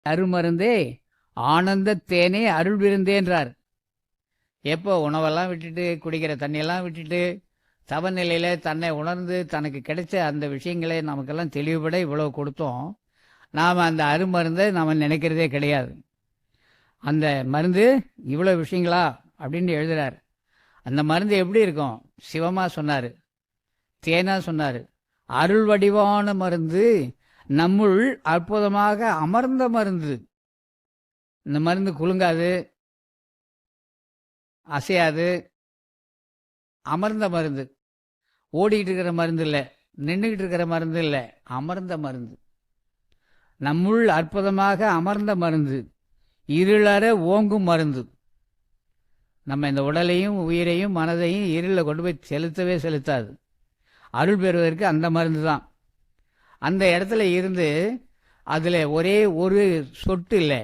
அருமருந்தே ஆனந்த தேனே அருள் விருந்தேன்றார். எப்போ உணவெல்லாம் விட்டுட்டு குடிக்கிற தண்ணியெல்லாம் விட்டுட்டு தவநிலையில் தன்னை உணர்ந்து தனக்கு கிடைச்ச அந்த விஷயங்களை நமக்கெல்லாம் தெளிவுபட இவ்வளோ கொடுத்தோம். நாம் அந்த அருமருந்தை நாம் நினைக்கிறதே கிடையாது. அந்த மருந்து இவ்வளோ விஷயங்களா அப்படின்னு எழுதுகிறார். அந்த மருந்து எப்படி இருக்கும்? சிவமா சொன்னார், தேனா சொன்னார். அருள் வடிவான மருந்து, நம்முள் அற்புதமாக அமர்ந்த மருந்து. இந்த மருந்து குலுங்காது, அசையாது, அமர்ந்த மருந்து. ஓடிக்கிட்டு இருக்கிற மருந்து இல்லை, நின்றுக்கிட்டு இருக்கிற மருந்து இல்லை, அமர்ந்த மருந்து. நம்முள் அற்புதமாக அமர்ந்த மருந்து, இருளற ஓங்கும் மருந்து. நம்ம இந்த உடலையும் உயிரையும் மனதையும் இருளில் கொண்டு போய் செலுத்தவே செலுத்தாது. அருள் பெறுவதற்கு அந்த மருந்து தான். அந்த இடத்துல இருந்து அதில் ஒரே ஒரு சொட்டு இல்லை,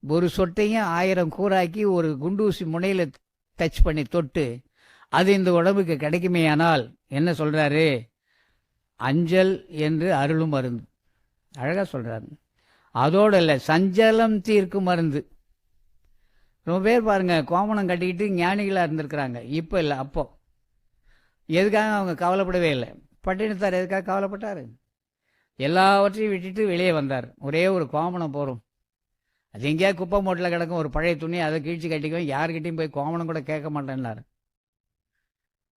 ஒரு சொட்டையும் 1000 கூறாக்கி ஒரு குண்டூசி முனையில் டச் பண்ணி தொட்டு அது இந்த உடம்புக்கு கிடைக்குமேயானால் என்ன சொல்கிறாரு? அஞ்சல் என்று அருளும் மருந்து. அழகாக சொல்கிறாரு. அதோடு இல்லை, சஞ்சலம் தீர்க்கும் மருந்து. ரொம்ப பேர் பாருங்கள், கோமணம் கட்டிக்கிட்டு ஞானிகளாக இருந்திருக்கிறாங்க. இப்போ இல்லை, அப்போ எதுக்காக அவங்க கவலைப்படவே இல்லை. பட்டினத்தார் எதுக்காக கவலைப்பட்டார்? எல்லாவற்றையும் விட்டுட்டு வெளியே வந்தார். ஒரே ஒரு கோமணம் போகிறோம், அது எங்கேயாவது குப்பை மூட்டில் கிடக்கும், ஒரு பழைய துணி, அதை கீழ்ச்சி கட்டிக்குவேன், யாருக்கிட்டையும் போய் கோமணம் கூட கேட்க மாட்டேன்னார்.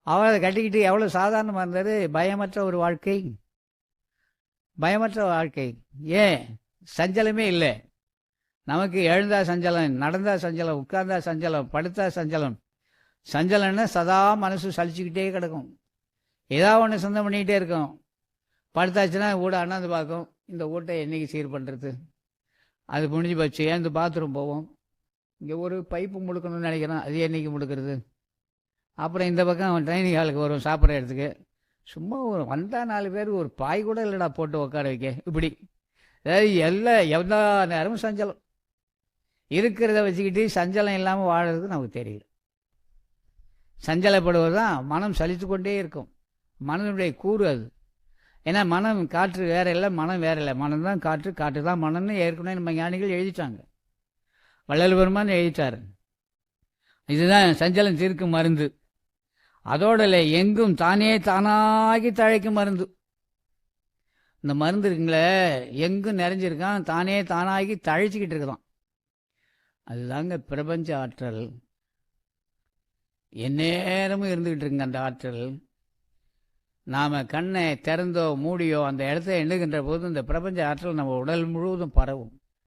அவர் அதை கட்டிக்கிட்டு எவ்வளோ சாதாரணமாக இருந்தார். பயமற்ற ஒரு வாழ்க்கை, பயமற்ற வாழ்க்கை. ஏன்? சஞ்சலமே இல்லை. நமக்கு எழுந்தா சஞ்சலம், நடந்தா சஞ்சலம், உட்கார்ந்தா சஞ்சலம், படுத்தா சஞ்சலம். சஞ்சலம்னா சதா மனசு சலிச்சுக்கிட்டே கிடக்கும், ஏதாவது ஒன்று சொந்தம் பண்ணிக்கிட்டே இருக்கும். படுத்தாச்சுன்னா வீடு அண்ணாந்து பார்க்கும், இந்த வீட்டை என்றைக்கு சீர் பண்ணுறது, அது முடிஞ்சு போச்சு. ஏன் பாத்ரூம் போவோம், இங்கே ஒரு பைப்பு முழுக்கணும்னு நினைக்கிறோம், அது என்றைக்கு முழுக்கிறது. அப்புறம் இந்த பக்கம் ட்ரைனிங் ஹாலுக்கு வரும் சாப்பிட்ற இடத்துக்கு, சும்மா ஒரு வந்தால் 4 பேர் ஒரு பாய் கூட இல்லைடா போட்டு உட்கார வைக்க. இப்படி அதாவது எவ்வளோ நேரமும் சஞ்சலம். இருக்கிறத வச்சுக்கிட்டு சஞ்சலம் இல்லாமல் வாழறதுக்கு நமக்கு தெரியல. சஞ்சலப்படுவது தான் மனம் சலித்து கொண்டே இருக்கும். மனதுடைய கூறு அது. ஏன்னா மனம் காற்று வேற இல்லை, மனம் வேற இல்லை. மனம் தான் காற்று, காற்று தான் மனம்னு ஏற்கனவே நம்ம ஞானிகள் எழுதிட்டாங்க. வள்ளல் பெருமான் எழுதிட்டார். இதுதான் சஞ்சலம் தீர்க்கும் மருந்து. அதோட இல்லை, எங்கும் தானே தானாகி தழைக்கும் மருந்து. இந்த மருந்து இருக்குங்களே, எங்கும் நிறைஞ்சிருக்கான், தானே தானாகி தழைச்சிக்கிட்டு இருக்குதான். அதுதாங்க பிரபஞ்ச ஆற்றல். எந்நேரமும் இருந்துக்கிட்டு இருக்குங்க அந்த ஆற்றல். நாம் கண்ணை திறந்தோ மூடியோ அந்த இடத்த எண்ணுகின்ற போது இந்த பிரபஞ்ச ஆற்றல் நம்ம உடல் முழுவதும் பரவும்.